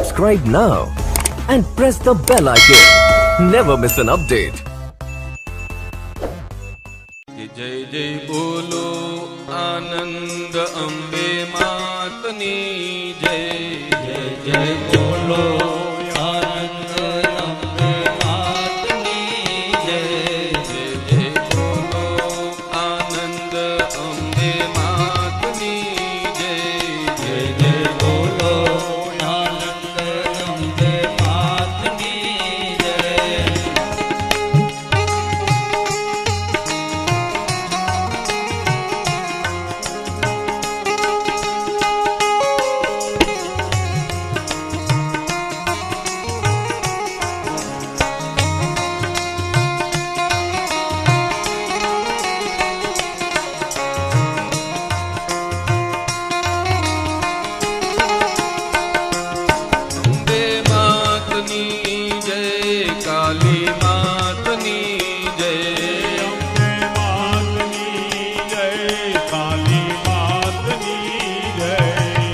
Subscribe now and press the bell icon. Never miss an update. जय जय बोलो आनंद अम्बे मातनी जय जय जय बोलो आनंद अम्बे मातनी जय जय जय बोलो आनंद अम्बे मातनी जय जय जय बोलो आनंद अम्बे मातनी जय काली मातनी जय अम्बे मातनी जय काली मातनी जय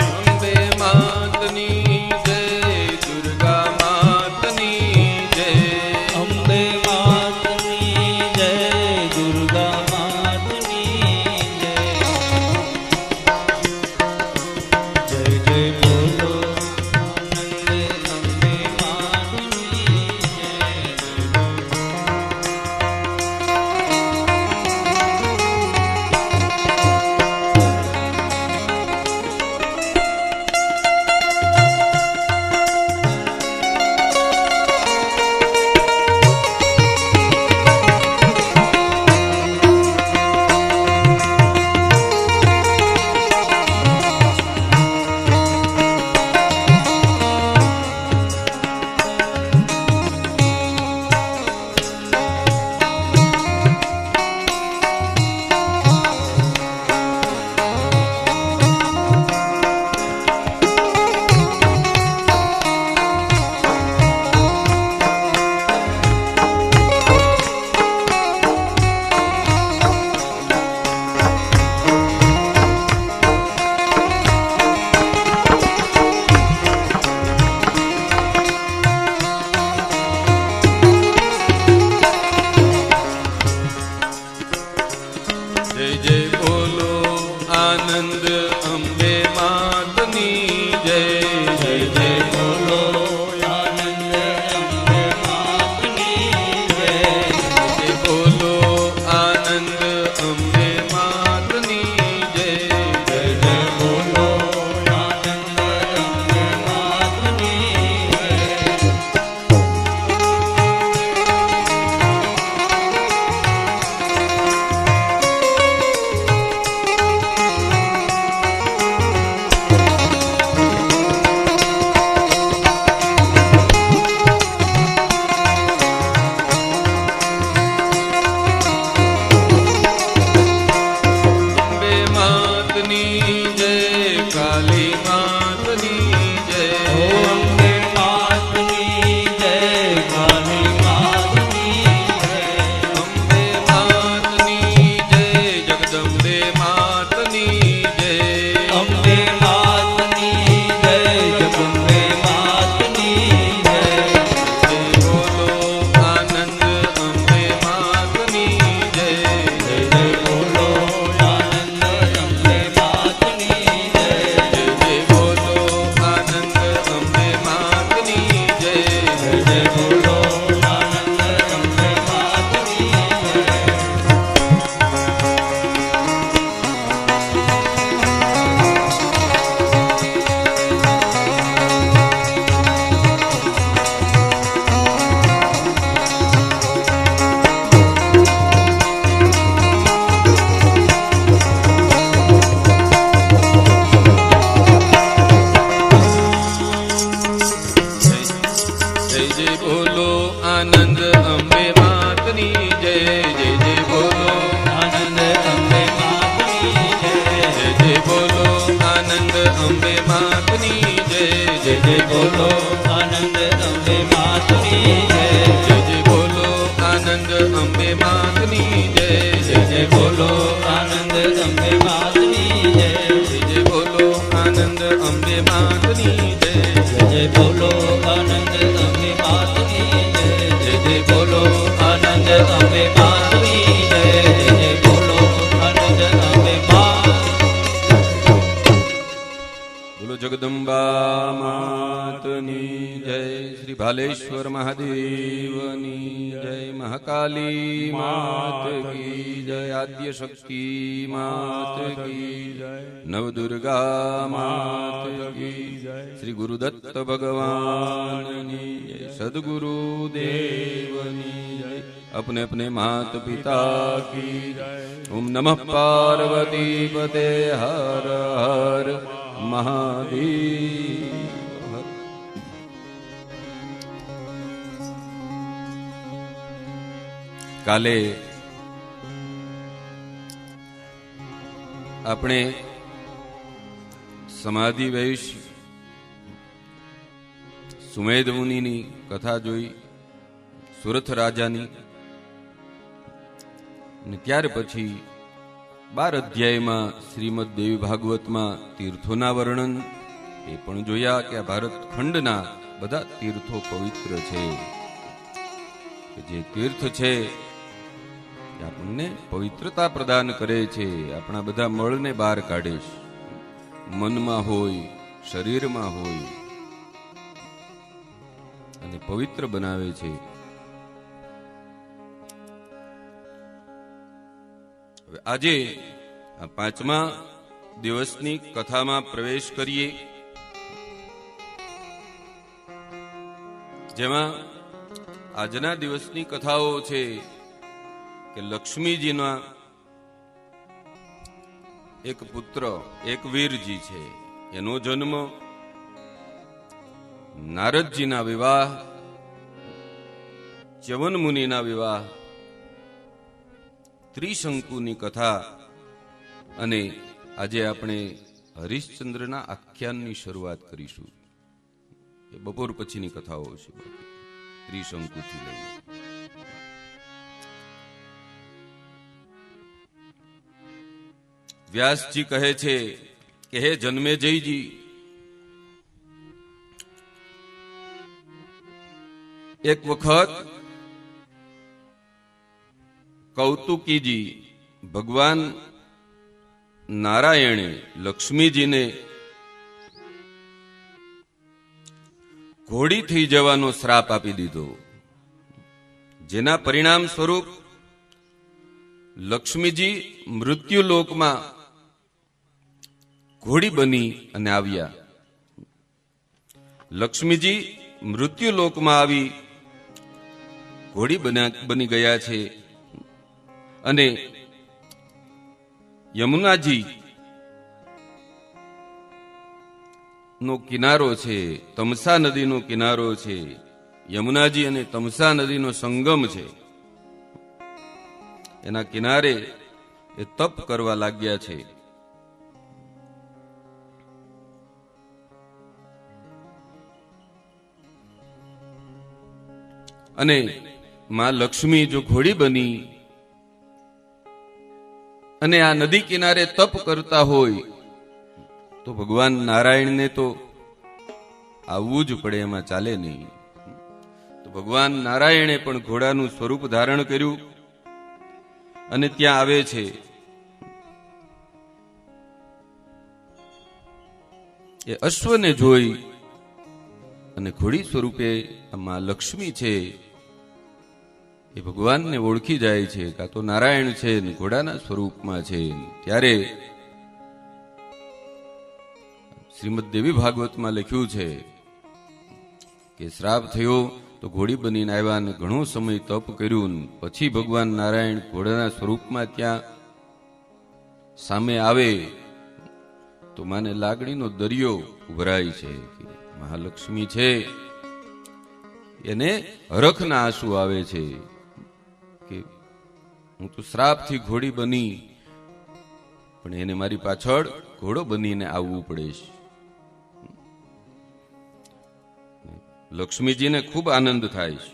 अम्बे मातनी जय दुर्गा मातनी जय अम्बे मातनी जय दुर्गा मातनी जय जय जय बोलो आनंद अम्बे मातनी जय जय बोलो आनंद अम्बे मातनी जय जय जय बोलो आनंद अम्बे मातनी जय जय बोलो आनंद अम्बे मातनी जय जय जय बोलो आनंद अम्बे मातनी काली मातनी जय अम्बे मातनी जय काली मातनी जय अम्बे मातनी जय जगदम्बे मातनी जय अम्बे मातनी जय जगदम्बे मातनी जय जय बोलो आनंद अम्बे मातनी जय जय जय बोलो आनंद अम्बे मातनी जय जय बोलो आनंद अम्बे मातनी जय जय जय बोलो आनंद अम्बे मातनी जय जय जय बोलो आनंद अम्बे मातनी जय जय जय बोलो आनंद अम्बे मातनी जय जय जय बोलो आनंद अम्बे मातनी जय जय जय बोलो आनंद अम्बे मातनी जय जय जय बोलो आनंद अम्बे मातनी जय जय जय बोलो અંબે માતની જય જય જય બોલો આનંદ અંબે મા બોલો જગદંબા માતની જય શ્રી ભાલેશ્વર મહાદેવની જય મહાકાલી માત કી જય આદ્ય શક્તિ માત કી જય નવદુર્ગા માત કી જય શ્રી ગુરુદત્ત ભગવાનની જય સદગુરુ દેવની જય अपने अपने मात पिता की ओम नमः पार्वती पते हर हर महादेव। काले अपने समाधि वैश्य सुमेध मुनिनी कथा जोई સુરથ રાજાની અને ત્યાર પછી 12 અધ્યાયમાં શ્રીમદ દેવી ભાગવતમાં તીર્થોના વર્ણન એ પણ જોયા કે આ ભારત ખંડના બધા તીર્થો પવિત્ર છે કે જે તીર્થ છે એ આપણને પવિત્રતા પ્રદાન કરે છે, આપણા બધા મળને બહાર કાઢે છે, મનમાં હોય શરીરમાં હોય અને પવિત્ર બનાવે છે। આજે આ 5મા દિવસની કથામાં પ્રવેશ કરીએ, જેમાં આજના દિવસની કથાઓ છે કે લક્ષ્મીજીના એક પુત્ર એક વીરજી છે, એનો જન્મ, નારદજીના વિવાહ, ચ્યવન મુનિના વિવાહ, ત્રિશંકુની કથા અને આજે આપણે હરિશ્ચંદ્રના આખ્યાનની શરૂઆત કરીશું। એ બપોર પછીની કથાઓ છે, ત્રિશંકુથી લઈને વ્યાસજી કહે છે કે હે જન્મેજયજી, એક વખત કૌતુકીજી ભગવાન નારાયણે લક્ષ્મીજીને ઘોડી થઈ જવાનો શ્રાપ આપી દીધો, જેના પરિણામ સ્વરૂપ લક્ષ્મીજી મૃત્યુલોકમાં ઘોડી બની અને આવ્યા। લક્ષ્મીજી મૃત્યુલોકમાં આવી ઘોડી બની ગયા છે અને યમુનાજી નો કિનારો છે, તમસા નદીનો કિનારો છે, યમુનાજી અને તમસા નદીનો સંગમ છે, એના કિનારે એ તપ કરવા લાગ્યા છે। અને માં લક્ષ્મી જો ઘોડી બની અને આ નદી કિનારે તપ કરતા હોય તો ભગવાન નારાયણને તો આવવું જ પડે, એમાં ચાલે નહીં। તો ભગવાન નારાયણે પણ ઘોડાનું સ્વરૂપ ધારણ કર્યું અને ત્યાં આવે છે। એ અશ્વને જોઈ અને ઘોડી સ્વરૂપે માં લક્ષ્મી છે એ ભગવાનને ઓળખી જાય છે, કાં તો નારાયણ છે ને ઘોડાના સ્વરૂપમાં છે। ત્યારે શ્રીમદ દેવી ભાગવતમાં લખ્યું છે કે શ્રાપ થયો તો ઘોડી બનીને આવ્યા અને ઘણો સમય તપ કર્યું, પછી ભગવાન નારાયણ ઘોડાના સ્વરૂપમાં ત્યાં સામે આવે તો માને લાગણીનો દરિયો ઉભરાય છે કે મહાલક્ષ્મી છે, એને હરખના આંસુ આવે છે કે હું તો શ્રાપથી ઘોડી બની, પણ એને મારી પાછળ ઘોડો બનીને આવવું પડે છે। લક્ષ્મીજીને ખૂબ આનંદ થાય છે।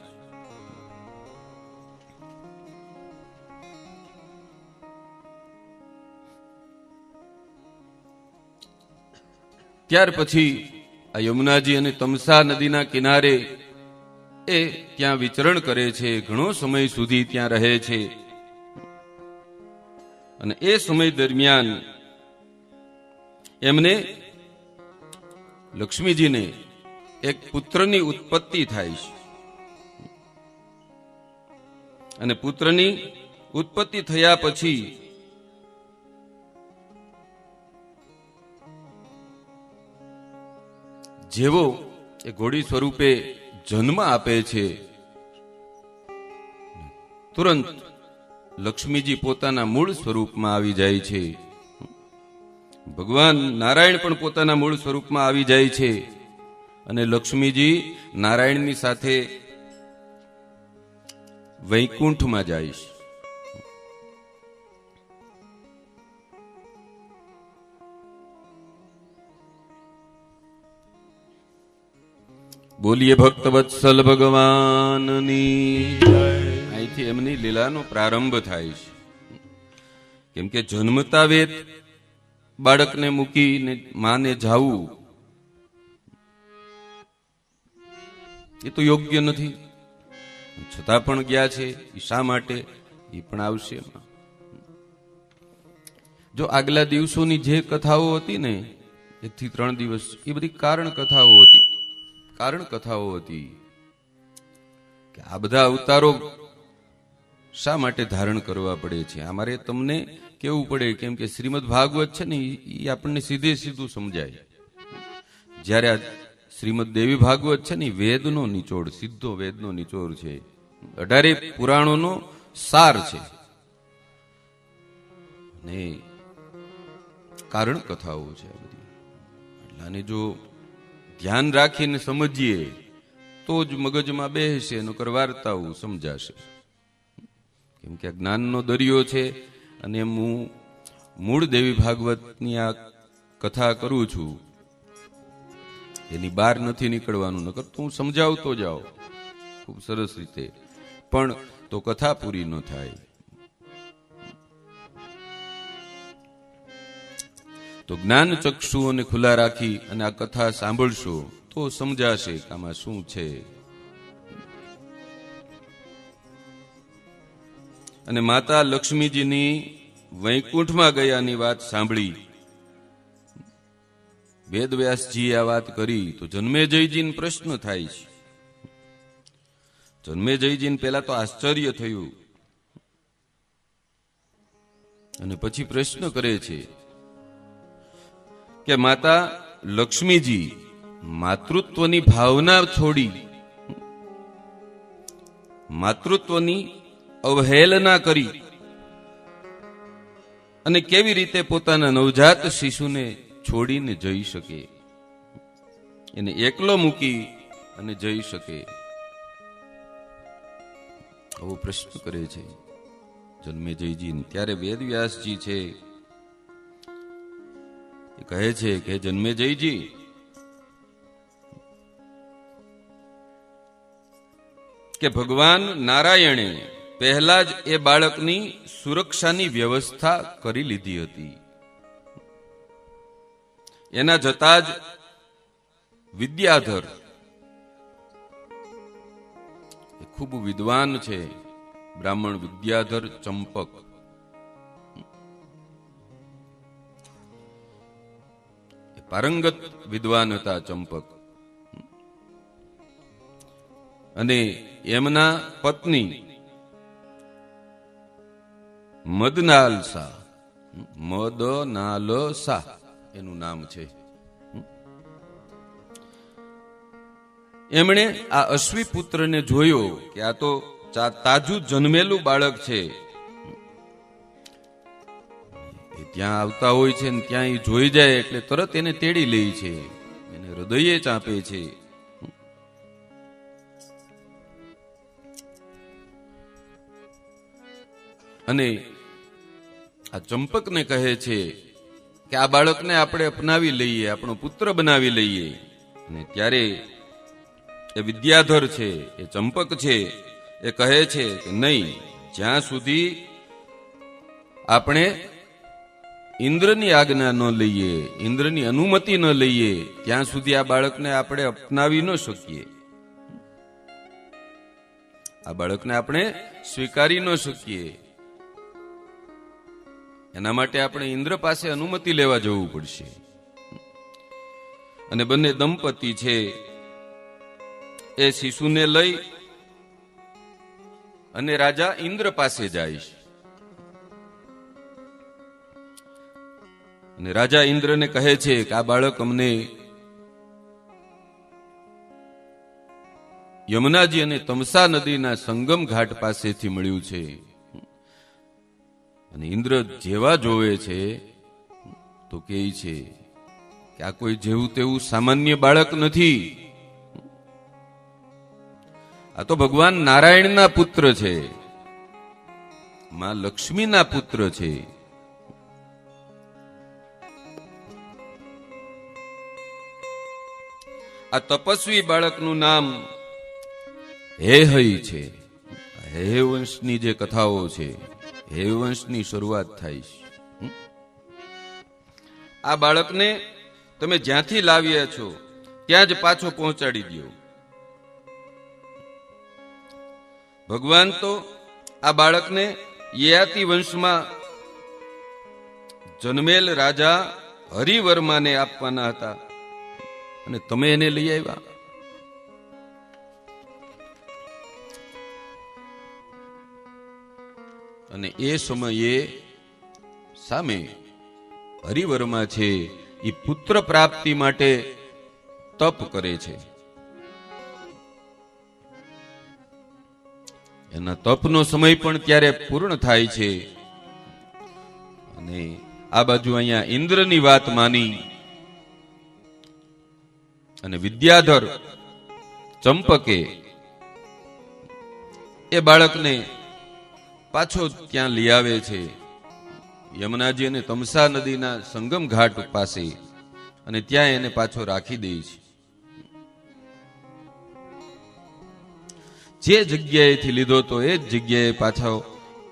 ત્યાર પછી આ યમુનાજી અને તમસા નદીના કિનારે એ ત્યાં વિચરણ કરે છે, ઘણો સમય સુધી ત્યાં રહે છે. અને એ સમય દરમિયાન એમને લક્ષ્મીજીને એક પુત્રની ઉત્પત્તિ થાય છે. અને પુત્રની ઉત્પત્તિ થયા પછી જેવો એ ઘોડી સ્વરૂપે જન્મ આપે છે, તુરંત લક્ષ્મીજી પોતાના મૂળ સ્વરૂપમાં આવી જાય છે. ભગવાન નારાયણ પણ પોતાના મૂળ સ્વરૂપમાં આવી જાય છે. અને લક્ષ્મીજી નારાયણની સાથે વૈકુંઠમાં જાય છે. બોલીએ ભક્તવત્સલ ભગવાનની જય. અહીંથી એમની લીલાનો પ્રારંભ થાય છે. કેમ કે જન્મતા વેત બાળકને મૂકીને માને જાવું એ તો યોગ્ય નથી, છતાં પણ ગયા છે. એ શા માટે એ પણ આવશે. જો આગલા દિવસોની જે કથાઓ હતી ને, 1 થી 3 દિવસ, એ બધી કારણ કથાઓ હતી. કારણ કથાઓ હતી કે આ બધા અવતારો શા માટે ધારણ કરવા પડે છે. અમારે તમને કેવું પડે, કેમ કે શ્રીમદ ભાગવત છે ને એ આપણને સીધે સીધું સમજાય. જ્યારે આ શ્રીમદ દેવી ભાગવત છે ને વેદનો નિચોડ, સીધો વેદનો નિચોડ છે. 18 પુરાણોનો સાર છે. ને કારણ કથાઓ છે આ બધી. અને જો ધ્યાન રાખીને સમજીએ તો જ મગજમાં બેસશે, નકર વાર્તાઓ સમજાશે. કેમ કે જ્ઞાનનો દરિયો છે. અને હું મૂળ દેવી ભાગવતની આ કથા કરું છું, એની બહાર નથી નીકળવાનું, નકર તો હું સમજાવતો જાઉં ખૂબ સરસ રીતે, પણ તો કથા પૂરી ન થાય. તો જ્ઞાન ચક્ષુઓને ખુલ્લા રાખી અને આ કથા સાંભળશો તો સમજાશે કે આમાં શું છે. અને માતા લક્ષ્મીજીની વૈકુંઠમાં ગયાની વાત સાંભળી વેદવ્યાસજીએ આ વાત કરી તો જન્મેજયજીને પ્રશ્ન થાય છે. જન્મેજયજીને પહેલા તો આશ્ચર્ય થયું અને પછી પ્રશ્ન કરે છે કે માતા લક્ષ્મીજી માતૃત્વની ભાવના છોડી માતૃત્વની અવહેલના કરી અને કેવી રીતે પોતાના નવજાત શિશુને છોડીને જઈ શકે, એને એકલો મૂકી અને જઈ શકે. આવો પ્રશ્ન કરે છે જન્મેજયજી. ત્યારે વેદવ્યાસજી છે એ કહે છે કે જન્મેજયજી, કે ભગવાન નારાયણે પહેલા જ એ બાળકની સુરક્ષાની વ્યવસ્થા કરી લીધી હતી. એના જતા જ વિદ્યાધર, એ ખૂબ વિદ્વાન છે, બ્રાહ્મણ વિદ્યાધર ચંપક, એ પારંગત વિદ્વાન હતા ચંપક. અને એમના પત્ની મદનાલસા, મદનાલસા એનું નામ છે. એમણે આ અશ્વી પુત્રને જોયો કે આ તો તાજું જન્મેલું બાળક છે. એ ત્યાં આવતા હોય છે ને ત્યાં એ જોઈ જાય એટલે તરત એને તેડી લે છે, એને હૃદયે ચાંપે છે. અને આ ચંપકને કહે છે કે આ બાળકને આપણે અપનાવી લઈએ, આપણો પુત્ર બનાવી લઈએ. અને ત્યારે એ વિદ્યાધર છે, એ ચંપક છે, એ કહે છે કે નહીં, જ્યાં સુધી આપણે ઇન્દ્રની આજ્ઞા ન લઈએ, ઇન્દ્રની અનુમતિ ન લઈએ, ત્યાં સુધી આ બાળકને આપણે અપનાવી ન શકીએ. આ બાળકને આપણે સ્વીકારી ન શકીએ. એના માટે આપણે ઇન્દ્ર પાસે અનુમતિ લેવા જવું પડશે. અને બંને દંપતી છે એ શિશુને લઈ અને રાજા ઇન્દ્ર પાસે જાય છે. અને રાજા ઇન્દ્રને કહે છે કે આ બાળક અમને યમુનાજી અને તમસા નદીના સંગમ ઘાટ પાસેથી મળ્યું છે. અને ઇન્દ્ર જેવા જોવે છે તો કહે છે કે આ કોઈ જેવું તેવું સામાન્ય બાળક નથી. આ તો ભગવાન નારાયણના પુત્ર છે, માં લક્ષ્મીના પુત્ર છે. આ તપસ્વી બાળકનું નામ હેહય છે. હેહ વંશની જે કથાઓ છે, હેહ વંશની શરૂઆત થાય છે. આ બાળકને તમે જ્યાંથી લાવ્યા છો ત્યાં જ પાછો પહોંચાડી દો. ભગવાન તો આ બાળકને યયાતિ વંશમાં જન્મેલ રાજા હરિવર્માને આપવાના હતા અને તમે એને લઈ આવ્યા. અને એ સમયે સામે હરિવર્મા છે એ પુત્ર પ્રાપ્તિ માટે તપ કરે છે. એના તપનો સમય પણ ત્યારે પૂર્ણ થાય છે. અને આ બાજુ અહીંયા ઇન્દ્રની વાત માની અને વિદ્યાધર ચંપકે એ બાળકને પાછો ત્યાં લઈ આવે છે યમુનાજી અને તમસા નદીના સંગમ ઘાટ પાસે. અને ત્યાં એને પાછો રાખી દે છે. જે જગ્યાએથી લીધો તો એ જ જગ્યાએ પાછો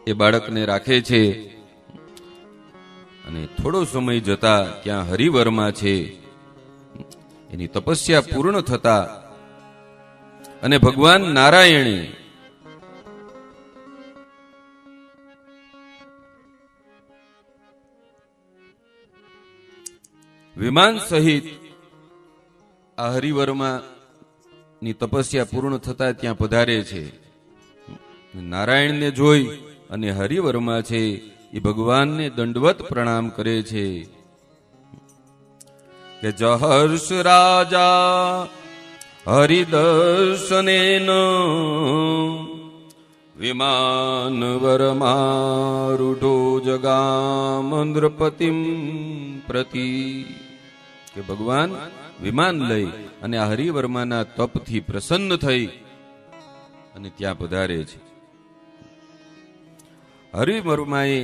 એ બાળકને રાખે છે. અને થોડો સમય જતા ત્યાં હરિવર્મા છે એની તપસ્યા પૂર્ણ થતા અને ભગવાન નારાયણે વિમાન સહિત આ હરિવર્મા ની તપસ્યા પૂર્ણ થતા ત્યાં પધારે છે. નારાયણને જોઈ અને હરિવર્મા છે એ ભગવાનને દંડવત પ્રણામ કરે છે કે જહર્ષ રાજા હરિદર્શનેન વિમાન વરમારૂઢો જગામ નૃપતિમ પ્રતિ. કે ભગવાન વિમાન લઈ અને આ હરિવર્માના તપથી પ્રસન્ન થઈ અને ત્યાં પધારે છે. હરિવર્માએ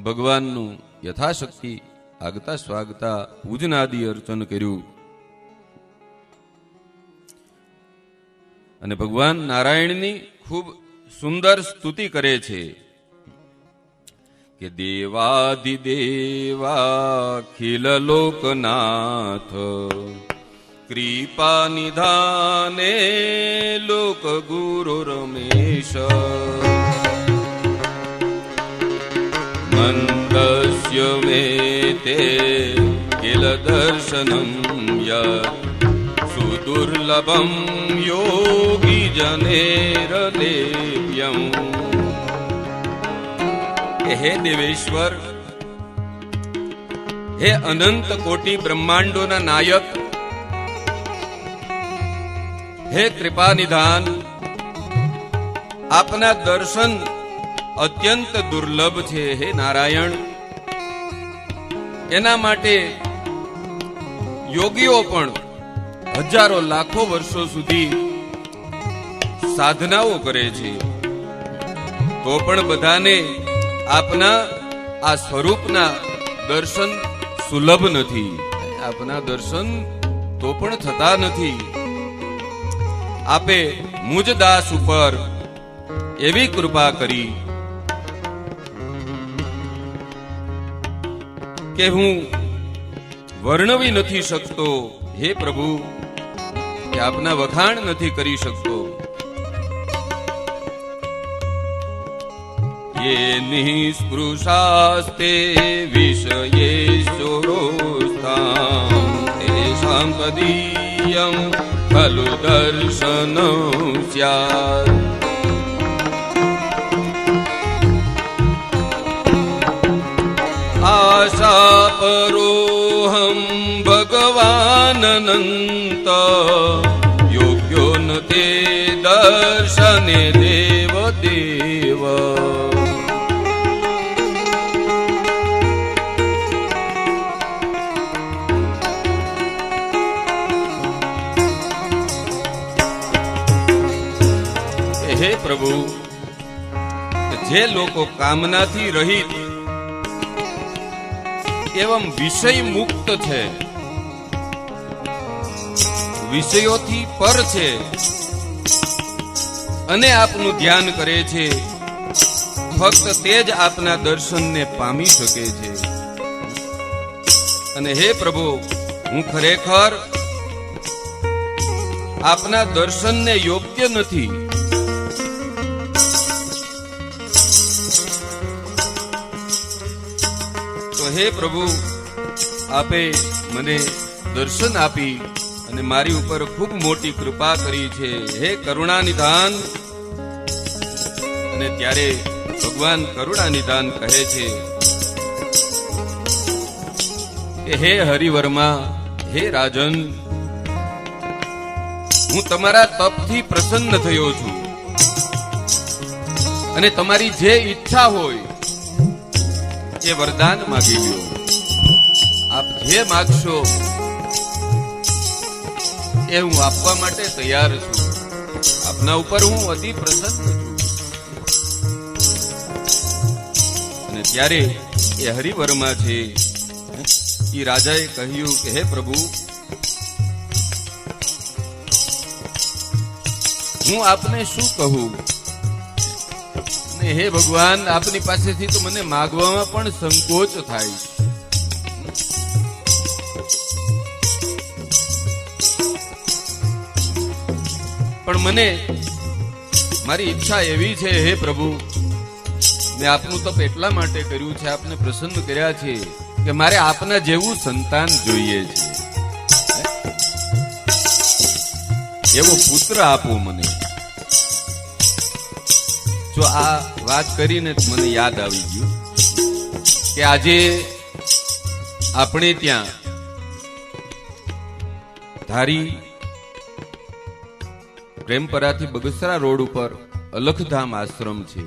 ભગવાનનું યથાશક્તિ આગતા સ્વાગતા પૂજનાદિ અર્ચન કર્યું. અને ભગવાન નારાયણની ખૂબ સુંદર સ્તુતિ કરે છે કે દેવાધિદેવાખિલ લોકનાથ કૃપા નિધાને લોક ગુરુ રમેશ મંદસ્ય મે તે કિલ દર્શનમ સુદુર્લભમ યોગી જનેર લેવ્યમ. હે દેવેશ્વર, હે અનંત કોટી બ્રહ્માંડોના નાયક, હે કૃપા નિધાન, આપના દર્શન અત્યંત દુર્લભ છે. હે નારાયણ, એના માટે યોગીઓ પણ હજારો લાખો વર્ષો સુધી સાધનાઓ કરે છે, તો પણ બધાને આપના આ સ્વરૂપના દર્શન સુલભ નથી. આપના દર્શન તો પણ થતા નથી. આપે મુજ દાસ ઉપર એવી કૃપા કરી કે હું વર્ણવી નથી શકતો. હે પ્રભુ, કે આપના વખાણ નથી કરી શકતો. ये निःस्पृशास्ते विषयेश्वरोस्तां तेषां तदीयं खलु दर्शनं स्यात्। आशापरोऽहं भगवाननन्त योग्यो न ते दर्शने देव देव। हे प्रभु, जे लोको कामनाथी रहित एवं विषय मुक्त છે, વિષયોથી પર છે અને આપનું ધ્યાન કરે છે, ફક્ત તે જ આપના દર્શનને પામી શકે છે। અને હે પ્રભુ, હું ખરેખર આપના દર્શનને યોગ્ય નથી। તો હે પ્રભુ, આપે મને દર્શન આપી અને મારી ઉપર ખૂબ મોટી કૃપા કરી છે। હે કરુણા નિધાન। અને ત્યારે ભગવાન કરુણા નિધાન કહે છે કે હે હરિવર્મા, હે રાજન, હું તમારા તપથી પ્રસન્ન થયો છું અને તમારી જે ઈચ્છા હોય એ વરદાન માગી લ્યો। આપ જે માગશો એ હું આપવા માટે તૈયાર છું। આપના ઉપર હું અતિ પ્રસન્ન છું। અને ત્યારે એ હરિવર્મા છે એ રાજાએ કહ્યું કે હે પ્રભુ, હું આપને શું કહું? હે ભગવાન, આપની પાસેથી તો મને માગવામાં પણ સંકોચ થાય છે। પણ મને મારી ઈચ્છા એવી છે હે પ્રભુ, મેં આપનું તપ એટલા માટે કર્યું છે, આપને પ્રસન્ન કર્યા છે કે મારે આપના જેવું સંતાન જોઈએ છે। એવો પુત્ર આપો મને। જો આ વાત કરીને મને યાદ આવી ગયું કે આજે આપણે ત્યાં ધારી પ્રેમપરાથી બગસરા રોડ ઉપર અલખધામ આશ્રમ છે,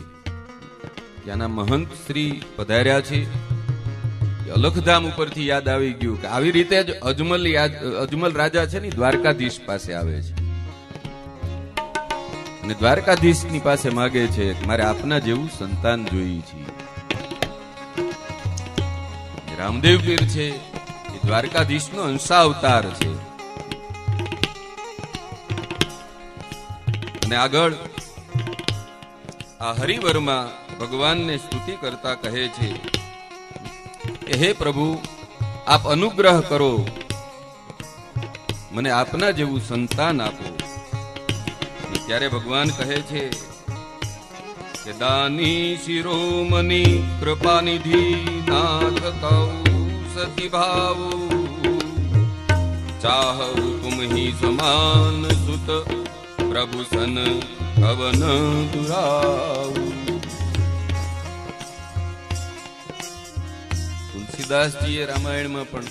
ત્યાંના મહંત શ્રી પધાર્યા છે। અલખધામ ઉપરથી યાદ આવી ગયું કે આવી રીતે જ અજમલ રાજા છે ને દ્વારકાધીશ પાસે આવે છે અને દ્વારકાધીશની પાસે માગે છે કે મારે આપના જેવું સંતાન જોઈએ છે। રામદેવ પીર છે એ દ્વારકાધીશનો અંશાવતાર છે। અને આગળ આ હરિવર્મા ભગવાનને સ્તુતિ કરતા કહે છે કે હે પ્રભુ, આપ અનુગ્રહ કરો, મને આપના જેવું સંતાન આપો। ત્યારે ભગવાન કહે છે કે દાની શિરોમણી કૃપાનિધિ નાથ કૌ સતી ભાવ ચાહ હુકુમહી સમાન સુત પ્રભુ સન કવન દુરાવ। તુલસીદાસજીએ રામાયણમાં પણ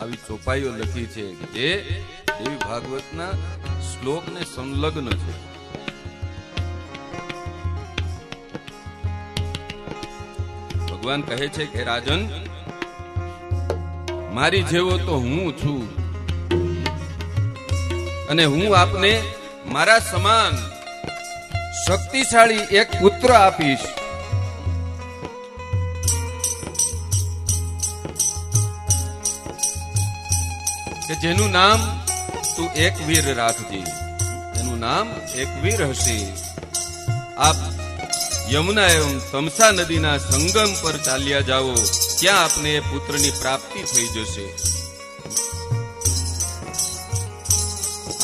આવી ચોપાઈઓ લખી છે કે જે દેવી ભાગવતના શ્લોકને સંલગ્ન છે। ભગવાન કહે છે કે રાજન, મારી જેવો તો હું છું અને હું આપને મારા સમાન શક્તિશાળી એક પુત્ર આપીશ। કે જેનું નામ તું એકવીર રાખજે, એનું નામ એકવીર હશે। આપ યમુના એવં તમસા નદીના સંગમ પર ચાલ્યા જાઓ, ત્યાં આપને એ પુત્રની પ્રાપ્તિ થઈ જશે।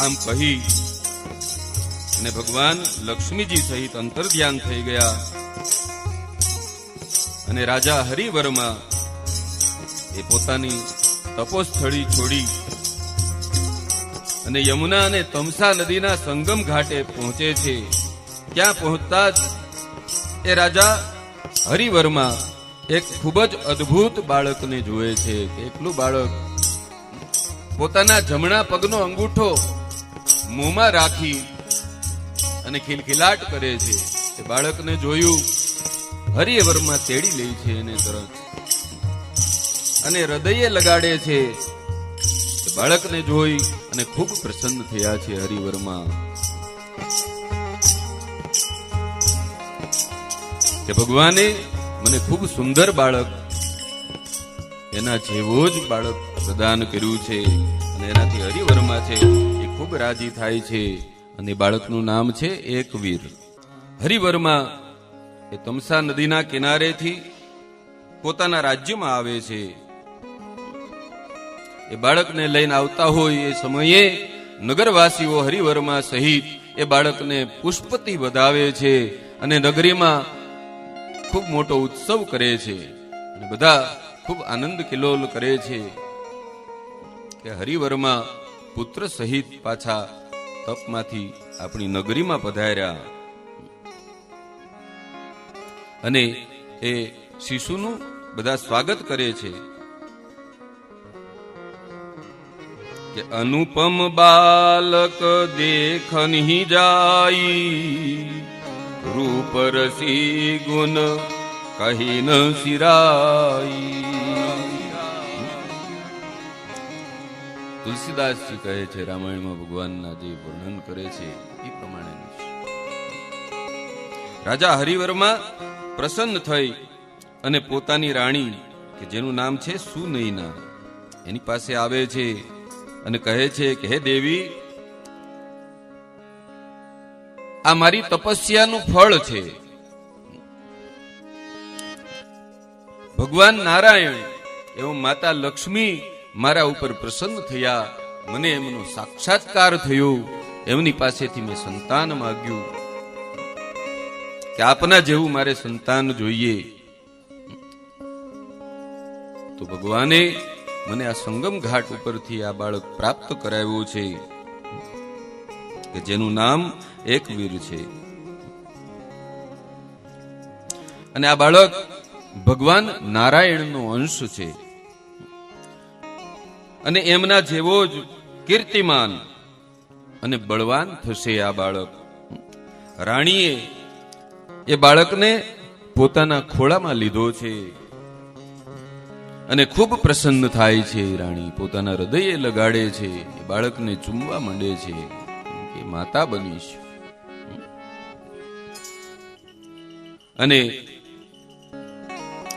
આમ કહી અને ભગવાન લક્ષ્મીજી સહિત અંતર્ધ્યાન થઈ ગયા અને રાજા હરિવર્મા એ પોતાની તપોસ્થળી છોડી અને યમુના અને તમસા નદીના સંગમ ઘાટે પહોંચે છે. ત્યાં પહોંચતા જ એ રાજા હરિવર્મા એક ખૂબ જ અદ્ભુત બાળકને જુએ છે. એકલું બાળક પોતાના જમણા પગનો અંગૂઠો મોંમાં રાખી અને ખિલખિલાટ કરે છે. એ બાળકને જોયું હરિવર્મા તેડી લે છે એને તરત અને હૃદયે લગાડે છે. બાળકને જોઈ અને ખૂબ પ્રસન્ન થયા છે હરિવર્મા કે ભગવાને મને ખૂબ સુંદર બાળક એના જેવો જ બાળક પ્રદાન કર્યું છે. અને એનાથી હરિવર્મા છે એ ખૂબ રાજી થાય છે. અને બાળકનું નામ છે એકવીર. હરિવર્મા એ તમસા નદીના કિનારેથી પોતાના રાજ્યમાં આવે છે. એ બાળકને લઈને આવતા હોય એ સમયે નગરવાસીઓ હરિવર્મા સહિત એ બાળકને પુષ્પથી વધાવે છે અને નગરીમાં ખૂબ મોટો ઉત્સવ કરે છે. અને બધા ખૂબ આનંદ કિલોલ કરે છે કે હરિવર્મા પુત્ર સહિત પાછા તપમાંથી આપણી નગરીમાં પધાર્યા. અને એ શિશુનું બધા સ્વાગત કરે છે કે અનુપમ બાલક દેખ નહીં જાઈ, રૂપ રસી ગુણ કહી ન સિરાઈ. તુલસીદાસજી કહે છે રામાયણમાં ભગવાનના જે વર્ણન કરે છે એ પ્રમાણે રાજા હરિવર્મા પ્રસન્ન થઈ અને પોતાની રાણી કે જેનું નામ છે સુનયના એની પાસે આવે છે અને કહે છે કે હે દેવી, આ મારી તપસ્યાનું ફળ છે. ભગવાન નારાયણ એવં માતા લક્ષ્મી મારા ઉપર પ્રસન્ન થયા, મને એમનો સાક્ષાત્કાર થયો. એમની પાસેથી મેં સંતાન માંગ્યું કે આપના જેવું મારે સંતાન જોઈએ. તો ભગવાને મને આ સંગમ ઘાટ ઉપરથી આ બાળક પ્રાપ્ત કરાવ્યું છે કે જેનું નામ એકવીર છે. અને આ બાળક ભગવાન નારાયણનો અંશ છે અને એમના જેવો જ કીર્તિમાન અને બળવાન થશે આ બાળક. રાણીએ એ બાળકને પોતાના ખોળામાં લીધો છે અને ખૂબ પ્રસન્ન થાય છે. રાણી પોતાના હૃદયે લગાડે છે, એ બાળકને ચૂમવા માંડે છે કે માતા બનીશ. અને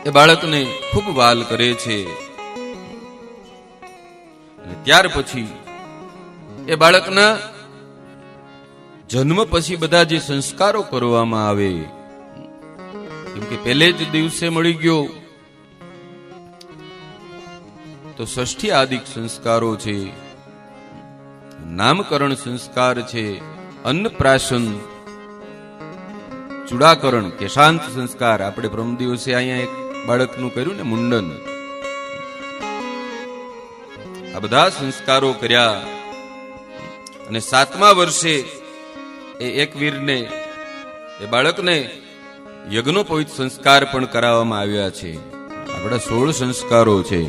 એ બાળકને ખૂબ વાલ કરે છે. અને ત્યાર પછી એ બાળકના જન્મ પછી બધા જે સંસ્કારો કરવામાં આવે, કેમ કે પહેલે જ દિવસે મળી ગયો તો ષષ્ઠી આદિક સંસ્કારો છે, નામકરણ સંસ્કાર છે, અન્નપ્રાશન, ચૂડાકરણ, કેશાંત સંસ્કાર. આપણે પ્રથમ દિવસે અહીંયા એક બાળકનું કર્યું ને મુંડન, આ બધા સંસ્કારો કર્યા. અને 7મા વર્ષે એ એકવીરને એ બાળકને યજ્ઞોપવિત સંસ્કાર પણ કરાવવામાં આવ્યા છે. આપણા 16 સંસ્કારો છે,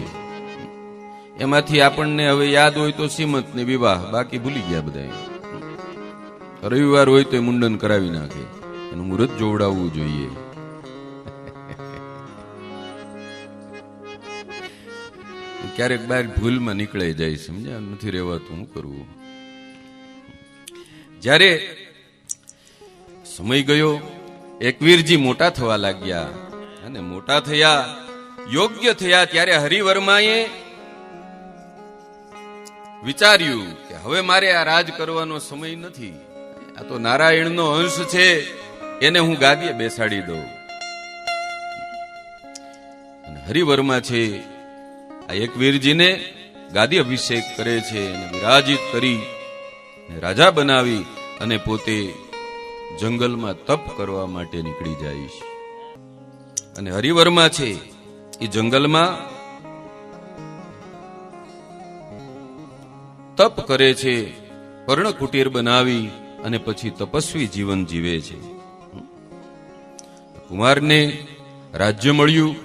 એમાંથી આપણને હવે યાદ હોય તો શ્રીમત ને વિવાહ, બાકી ભૂલી ગયા બધા. રવિવાર હોય તો મુંડન કરાવી નાખે, એનું મુહૂર્ત જોવડાવવું જોઈએ. ક્યારેક બહાર ભૂલમાં નીકળે જાય, સમજ્યા? નથી રહેવાતું, શું કરવું? જ્યારે સમય ગયો, એકવીરજી મોટા થવા લાગ્યા અને મોટા થયા, યોગ્ય થયા, ત્યારે હરિવર્માએ વિચાર્યું કે હવે મારે આ રાજ કરવાનો સમય નથી. આ તો નારાયણનો અંશ છે, એને હું ગાદીએ બેસાડી દઉં. અને હરિવર્મા છે આ એકવીરજીને ગાદી અભિષેક કરે છે અને વિરાજિત કરી રાજા બનાવી અને પોતે જંગલમાં તપ કરવા માટે નીકળી જાય છે. અને હરિવર્મા છે એ જંગલમાં તપ કરે છે, પર્ણકુટીર બનાવી અને પછી તપસ્વી જીવન જીવે છે. કુમારને રાજ્ય મળ્યું,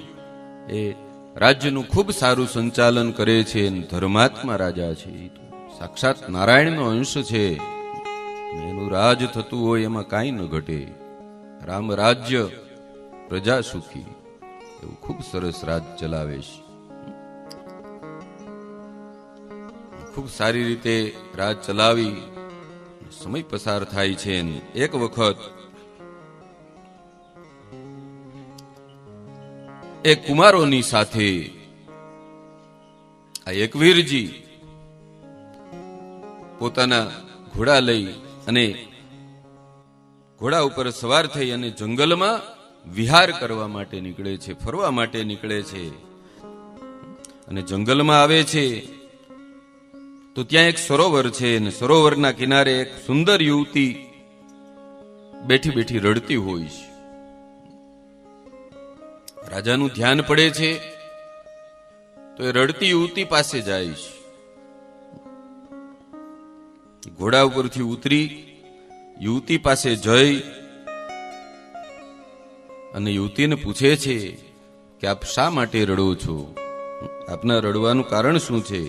એ રાજ્યનું ખૂબ સારું સંચાલન કરે છે. ધર્માત્મા રાજા છે, સાક્ષાત નારાયણનો અંશ છે. એનું રાજ થતું હોય એમાં કાંઈ ન ઘટે. રામ રાજ્ય પ્રજા સુખી, એવું ખૂબ સરસ રાજ ચલાવે છે. ખૂબ સારી રીતે રાજ ચલાવી સમય પસાર થાય છે. એક વખત એ કુમારોની સાથે આ એકવીરજી પોતાના ઘોડા લઈ અને ઘોડા ઉપર સવાર થઈ અને જંગલમાં વિહાર કરવા માટે નીકળે છે, ફરવા માટે નીકળે છે. અને જંગલમાં આવે છે તો ત્યાં એક સરોવર છે, અને સરોવરના કિનારે એક સુંદર યુવતી બેઠી બેઠી રડતી હોય છે. રાજાનું ધ્યાન પડે છે તો એ રડતી યુવતી પાસે જાય છે. ઘોડા ઉપરથી ઉતરી યુવતી પાસે જઈ અને યુવતીને પૂછે છે કે આપ શા માટે રડો છો? આપના રડવાનું કારણ શું છે?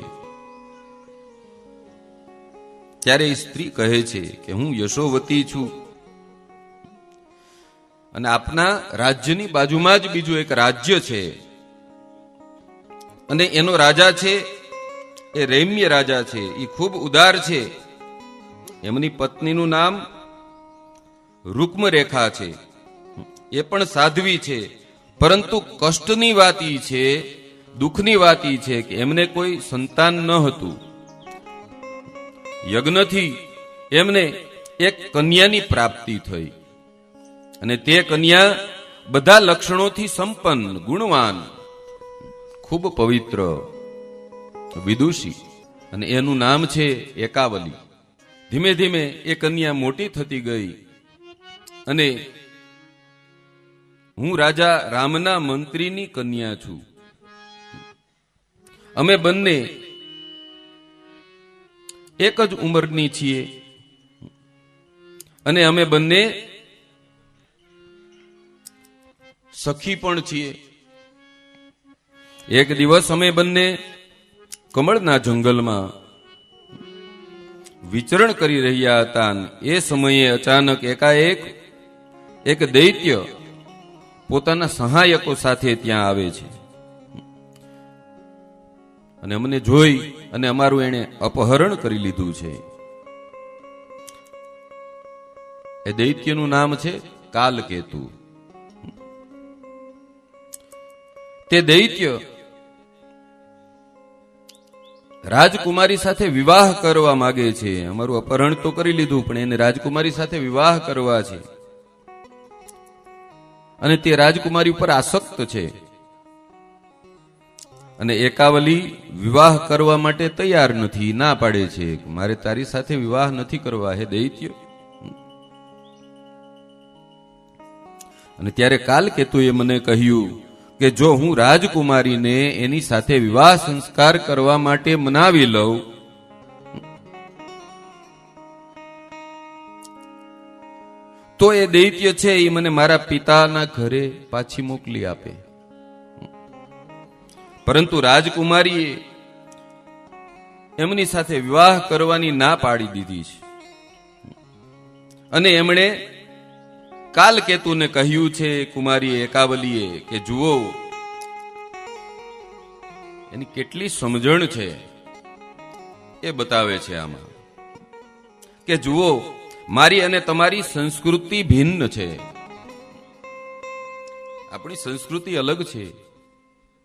ત્યારે એ સ્ત્રી કહે છે કે હું યશોવતી છું, અને આપના રાજ્યની બાજુમાં જ બીજું એક રાજ્ય છે, અને એનો રાજા છે એ રૈમ્ય રાજા છે, એ ખૂબ ઉદાર છે. એમની પત્નીનું નામ રૂક્મરેખા છે, એ પણ સાધ્વી છે. પરંતુ કષ્ટની વાત ઈ છે, દુઃખની વાત ઈ છે કે એમને કોઈ સંતાન ન હતું. યજ્ઞથી એમને એક કન્યાની પ્રાપ્તિ થઈ, અને તે કન્યા બધા લક્ષણોથી સંપન્ન, ગુણવાન, ખૂબ પવિત્ર, વિદુષી, અને એનું નામ છે એકાવલી. ધીમે ધીમે એ કન્યા મોટી થતી ગઈ, અને હું રાજા રામના મંત્રીની કન્યા છું. અમે બંને એક જ ઉંમરની છીએ, અને અમે બંને સખી પણ છીએ. એક દિવસ અમે બંને કમળના જંગલમાં વિચરણ કરી રહ્યા હતા. એ સમયે અચાનક એકાએક એક દૈત્ય પોતાના સહાયકો સાથે ત્યાં આવે છે, અને અમને જોઈ અને અમારું એને અપહરણ કરી લીધું છે. એ દૈત્યનું નામ છે કાલકેતુ. તે દૈત્ય રાજકુમારી સાથે વિવાહ કરવા માંગે છે. અમારું અપહરણ તો કરી લીધું, પણ એને રાજકુમારી સાથે વિવાહ કરવા છે, અને તે રાજકુમારી ઉપર આસક્ત છે. અને એકાવલી વિવાહ કરવા માટે તૈયાર નથી, ના પાડે છે, મારે તારી સાથે વિવાહ નથી કરવા, હે દૈત્ય. અને ત્યારે કાલકેતુએ મને કહ્યું કે જો હું રાજકુમારીને એની સાથે વિવાહ સંસ્કાર કરવા માટે મનાવી લઉં તો એ દૈત્ય છે એ મને મારા પિતાના ઘરે પાછી મોકલી આપે. પરંતુ રાજકુમારીએ એમની સાથે વિવાહ કરવાની ના પાડી દીધી છે, અને એમણે કાલકેતુને કહ્યું છે કુમારી એકાવલીએ કે જુઓ, એની કેટલી સમજણ છે એ બતાવે છે આમાં, કે જુઓ મારી અને તમારી સંસ્કૃતિ ભિન્ન છે. આપણી સંસ્કૃતિ અલગ છે.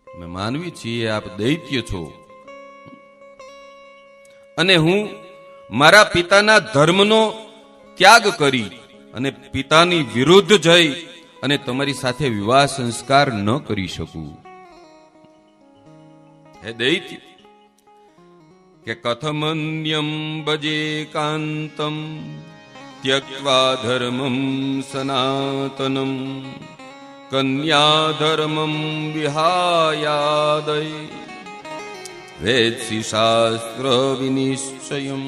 અમે માનવી છીએ, આપ દૈત્ય છો, અને હું મારા પિતાના ધર્મનો ત્યાગ કરી અને પિતાની વિરુદ્ધ જઈ અને તમારી સાથે વિવાહ સંસ્કાર ન કરી શકું. હે દૈત્ય, કે કથમન્યમ ભજે કાંતમ ત્યક્વા ધર્મમ સનાતનમ કન્યા ધર્મમ વિહાયાદય વેદસી શાસ્ત્ર વિનિશ્ચયમ,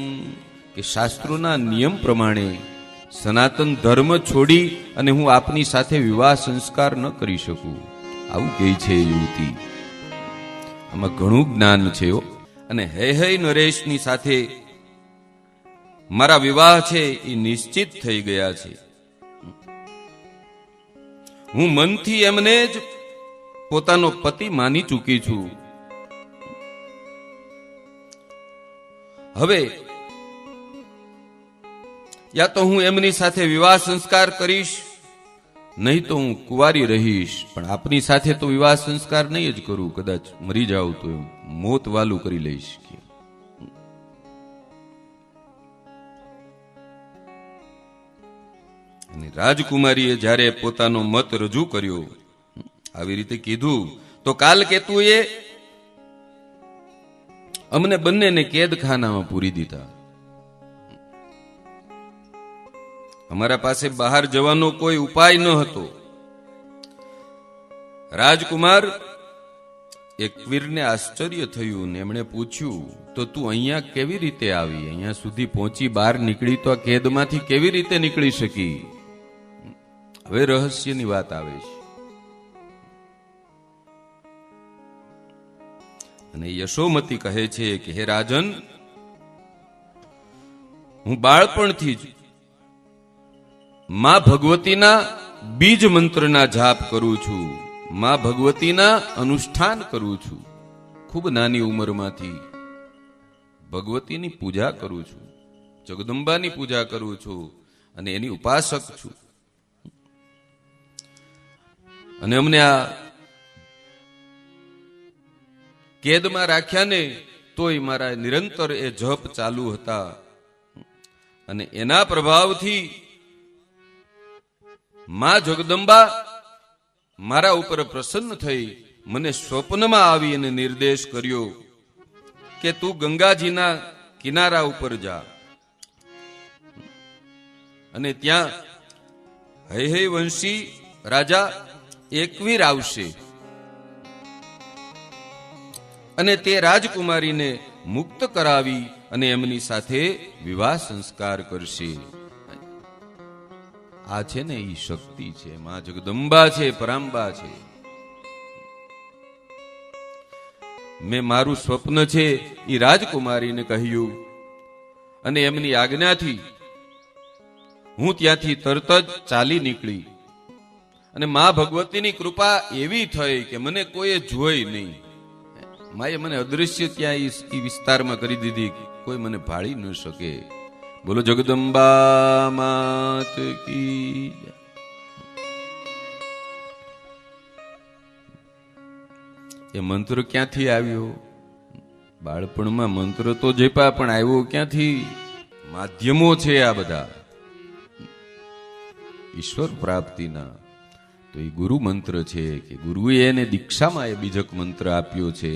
કે શાસ્ત્રોના નિયમ પ્રમાણે સનાતન ધર્મ છોડી અને હું આપની સાથે વિવાહ સંસ્કાર ન કરી શકું, આવું કહે છે યુવતી. આમાં ઘણું જ્ઞાન છે. અને હે નરેશની સાથે મારા વિવાહ છે એ નિશ્ચિત થઈ ગયા છે. હું મનથી એમને જ પોતાનો પતિ માની ચૂકી છું. હવે યા તો હું એમની સાથે વિવાહ સંસ્કાર કરીશ, નહીં તો હું કુંવારી રહીશ, પણ આપની સાથે તો વિવાહ સંસ્કાર નહીં જ કરું. કદાચ મરી જાઉં તો મોત વાલું કરી લઈશ. અને રાજકુમારીએ જ્યારે પોતાનો મત રજૂ કર્યો, આવી રીતે કીધું, તો કાલકેતુએ અમને બંનેને કેદખાનામાં પૂરી દીધા. અમારા પાસે બહાર જવાનો કોઈ ઉપાય ન હતો. રાજકુમાર એકવીરને આશ્ચર્ય થયું ને એમણે પૂછ્યું, તો તું અહીંયા કેવી રીતે આવી? અહીંયા સુધી પહોંચી, બહાર નીકળી તો આ કેદમાંથી કેવી રીતે નીકળી શકી? હવે રહસ્યની વાત આવે છે. અને યશોમતી કહે છે કે હે રાજન, હું બાળપણથી જ માં ભગવતીના બીજ મંત્રના જાપ કરું છું, માં ભગવતીના અનુષ્ઠાન કરું છું. ખૂબ નાની ઉંમરમાંથી ભગવતીની પૂજા કરું છું, જગદંબાની પૂજા કરું છું અને એની ઉપાસક છું. અને અમને આ કેદમાં રાખ્યા ને તોય મારા નિરંતર એ જપ ચાલુ હતા. અને એના પ્રભાવથી માં જગદંબા મારા ઉપર પ્રસન્ન થઈ મને સ્વપ્નમાં આવી અને નિર્દેશ કર્યો કે તું ગંગાજીના કિનારા ઉપર જા અને ત્યાં હૈહય વંશી રાજા એકવીર આવશે અને તે રાજકુમારીને મુક્ત કરાવી અને એમની સાથે વિવાહ સંસ્કાર કરશે. આ છે ને એ શક્તિ છે, માં જગદંબા છે, પરાંબા છે. મેં મારું સ્વપ્ન છે એ રાજકુમારીને કહ્યું અને એમની આજ્ઞાથી હું ત્યાંથી તરત જ ચાલી નીકળી. અને માં ભગવતીની કૃપા એવી થઈ કે મને કોઈએ જોઈ નહીં. માએ મને અદૃશ્ય ત્યાં એ વિસ્તારમાં કરી દીધી, કોઈ મને ભાળી ન શકે. બોલો જગદંબા માત કી. એ મંત્ર ક્યાંથી આવ્યો? બાળપણમાં મંત્ર તો જપ્યા, પણ આવ્યો ક્યાંથી? માધ્યમો છે આ બધા ઈશ્વર પ્રાપ્તિના. તો એ ગુરુ મંત્ર છે કે ગુરુએ એને દીક્ષામાં એ બીજક મંત્ર આપ્યો છે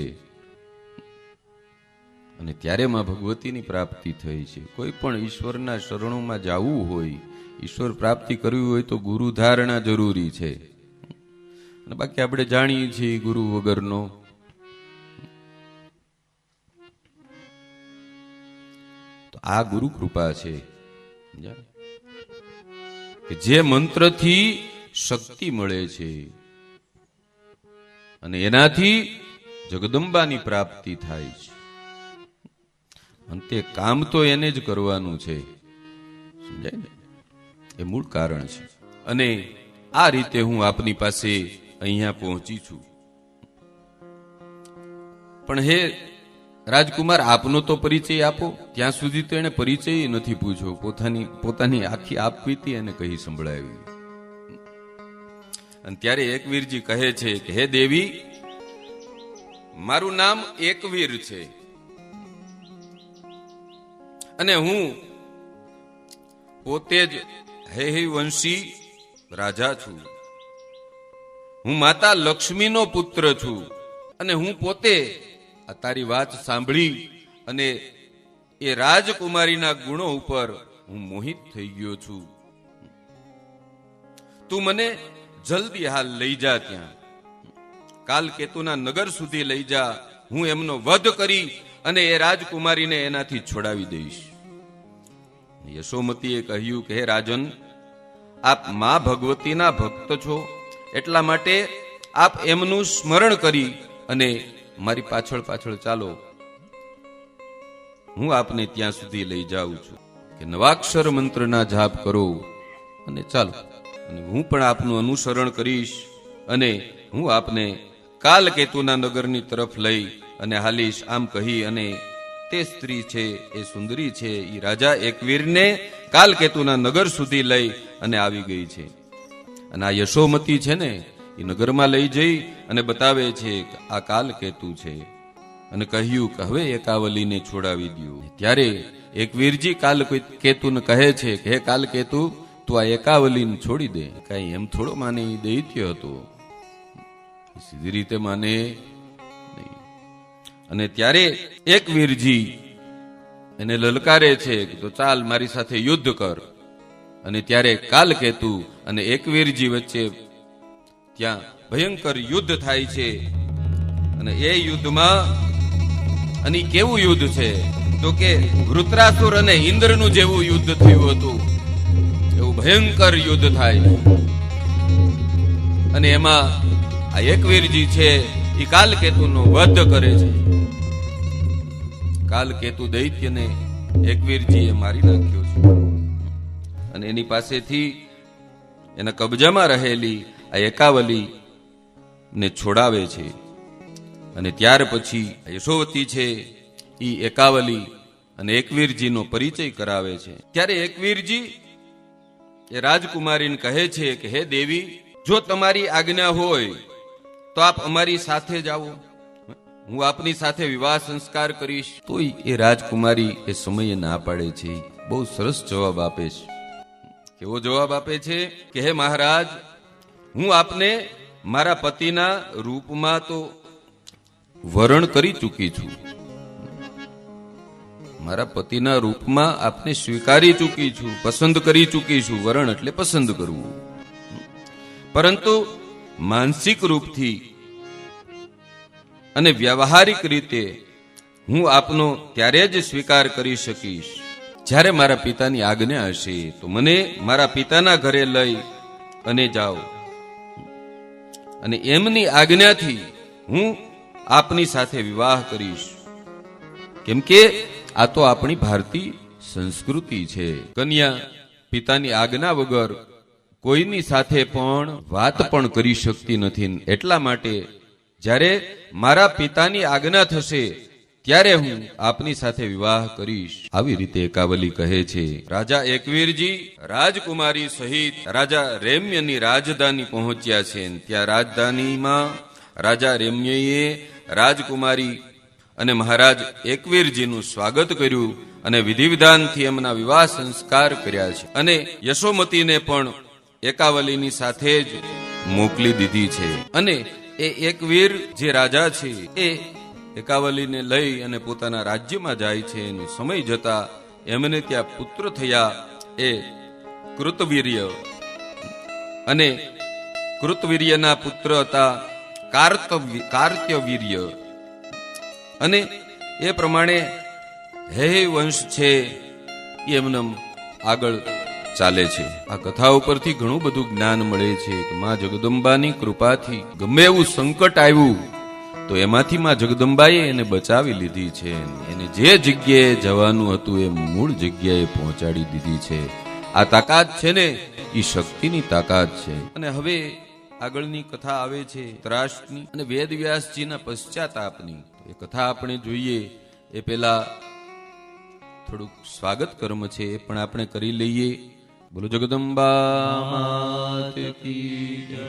અને ત્યારે માં ભગવતીની પ્રાપ્તિ થઈ છે. કોઈ પણ ઈશ્વરના શરણોમાં જવું હોય, ઈશ્વર પ્રાપ્તિ કરવી હોય તો ગુરુ ધારણા જરૂરી છે. અને બાકી આપણે જાણીએ છીએ ગુરુ વગરનો તો આ ગુરુ કૃપા છે કે જે મંત્રથી શક્તિ મળે છે અને એનાથી જગદંબાની પ્રાપ્તિ થાય છે. અને તે કામ તો એને જ કરવાનું છે, સમજાય ને? એ મૂળ કારણ છે. અને આ રીતે હું આપની પાસે અહીંયા પહોંચી છું. પણ હે રાજકુમાર, આપનો તો પરિચય આપો. ત્યાં સુધી તો એને પરિચય નથી પૂછ્યો, પોતાની આખી આપવીતી એને કહી સંભળાવી. અને ત્યારે એકવીરજી કહે છે કે હે દેવી, મારું નામ એકવીર છે અને હું પોતે જ હૈહય વંશી રાજા છું. હું માતા લક્ષ્મીનો પુત્ર છું અને હું પોતે આ તારી વાત સાંભળી અને એ રાજકુમારીના ગુણો ઉપર હું મોહિત થઈ ગયો છું. તું મને જલ્દી હાલ લઈ જા ત્યાં, કાલ કેતુના નગર સુધી લઈ જા, હું એમનો વધ કરી અને એ રાજકુમારીને એનાથી છોડાવી દઈશ. યશોમતીએ કહ્યું કે હે રાજન, આપ મા ભગવતીના ભક્ત છો, એટલા માટે આપ એમનું સ્મરણ કરી અને મારી પાછળ પાછળ ચાલો, હું આપને ત્યાં સુધી લઈ જાઉં છું. કે નવાક્ષર મંત્રના જાપ કરો અને ચાલો, અને હું પણ આપનું અનુસરણ કરીશ અને હું આપને કાલ કેતુના નગરની તરફ લઈ અને હાલીશ. આમ કહી અને તે સ્ત્રી છે, એ સુંદરી છે, એ રાજા એકવીરને કાલ કેતુના નગર સુધી લઈ અને આવી ગઈ છે. અને આ યશોમતી છે ને, એ નગરમાં લઈ જઈ અને બતાવે છે કે આ કાલ કેતુ છે, અને કહ્યું કે હવે એકાવલીને છોડાવી દો. ત્યારે એકવીરજી કાલ કેતુને કહે છે કે હે કાલ કેતુ, તું આ એકાવલીને છોડી દે. કઈ એમ થોડો માને, દૈત્ય હતો, સીધી રીતે માને નહીં. અને ત્યારે એકવીરજી એને લલકારે છે કે તો ચાલ મારી સાથે યુદ્ધ કર. અને ત્યારે કાલ કેતુ અને એકવીરજી વચ્ચે ત્યાં ભયંકર યુદ્ધ થાય છે. અને એ યુદ્ધમાં, અને કેવું યુદ્ધ છે તો કે વૃત્રાસુર અને ઇન્દ્રનું જેવું યુદ્ધ થયું હતું, એવું ભયંકર યુદ્ધ થાય. અને એમાં આ એકવીરજી છે એ કાલકેતુનો વધ કરે છે. કાલકેતુ દૈત્યને એકવીરજીએ મારી નાખ્યો છે અને એની પાસેથી એના કબજામાં રહેલી આ એકાવલી ને છોડાવે છે. અને ત્યાર પછી યશોવતી છે એ એકાવલી અને એકવીરજીનો પરિચય કરાવે છે. ત્યારે એકવીરજી એ રાજકુમારીને કહે છે કે હે દેવી, જો તમારી આજ્ઞા હોય તો આપ અમારી સાથે જ આવો, હું આપની સાથે વિવાહ સંસ્કાર કરીશ. તોય એ રાજકુમારી એ સમયે ના પાડે છે. બહુ સરસ જવાબ આપે છે. કેવો જવાબ આપે છે કે હે મહારાજ, હું આપને મારા પતિના રૂપમાં તો વરણ કરી ચૂકી છું, મારા પતિના રૂપમાં આપને સ્વીકારી ચૂકી છું, પસંદ કરી ચૂકી છું. વરણ એટલે પસંદ કરવું. પરંતુ માનસિક રૂપથી અને વ્યવહારિક રીતે હું આપનો ત્યારે જ સ્વીકાર કરી શકીશ જ્યારે મારા પિતાની આજ્ઞા હશે. તો મને મારા પિતાના ઘરે લઈ અને જાઓ, અને એમની આજ્ઞાથી હું આપની સાથે વિવાહ કરીશ. કેમ કે આ તો આપણી ભારતીય સંસ્કૃતિ છે. કન્યા પિતાની આજ્ઞા વગર કોઈની સાથે પણ વાત પણ કરી શકતી નથી. એટલા માટે જ્યારે મારા પિતાની આજ્ઞા થશે ત્યારે હું આપની સાથે વિવાહ કરીશ. આવી રીતે એકાવલી કહે છે. રાજા એકવીરજી રાજકુમારી સહિત રાજા રેમ્યની રાજધાની પહોંચ્યા છે. ત્યાં રાજધાનીમાં રાજા રેમ્યએ રાજકુમારી અને મહારાજ એકવીરજીનું સ્વાગત કર્યું અને વિધિ વિધાનથી એમના વિવાહ સંસ્કાર કર્યા છે. અને યશોમતીને પણ એકાવલીની સાથે જ મોકલી દીધી છે. અને એ એકવીર જે રાજા છે એ એકાવલીને લઈ અને પોતાના રાજ્યમાં જાય છે. સમય જતા એમને ત્યાં પુત્ર થયા, એ કૃતવીર્ય. અને કૃતવીર્યના પુત્ર હતા કાર્ત્યવીર્ય. અને એ પ્રમાણે હે વંશ છે એ એમને આગળ ચાલે છે. આ કથા ઉપરથી ઘણું બધું જ્ઞાન મળે છે કે માં જગદંબાની કૃપાથી ગમે એવું સંકટ આવ્યું તો એમાંથી માં જગદંબાએ એને બચાવી લીધી છે. એને જે જગ્યાએ જવાનું હતું એ મૂળ જગ્યાએ પહોંચાડી દીધી છે. આ તાકાત છે ને, એ શક્તિની તાકાત છે. અને હવે આગળની કથા આવે છે ત્રાસની અને વેદવ્યાસજીના પશ્ચાતાપની. એ કથા આપણે જોઈએ એ પેલા થોડુંક સ્વાગત કર્મ છે એ પણ આપણે કરી લઈએ. બોલો જગદંબા માત કી જય.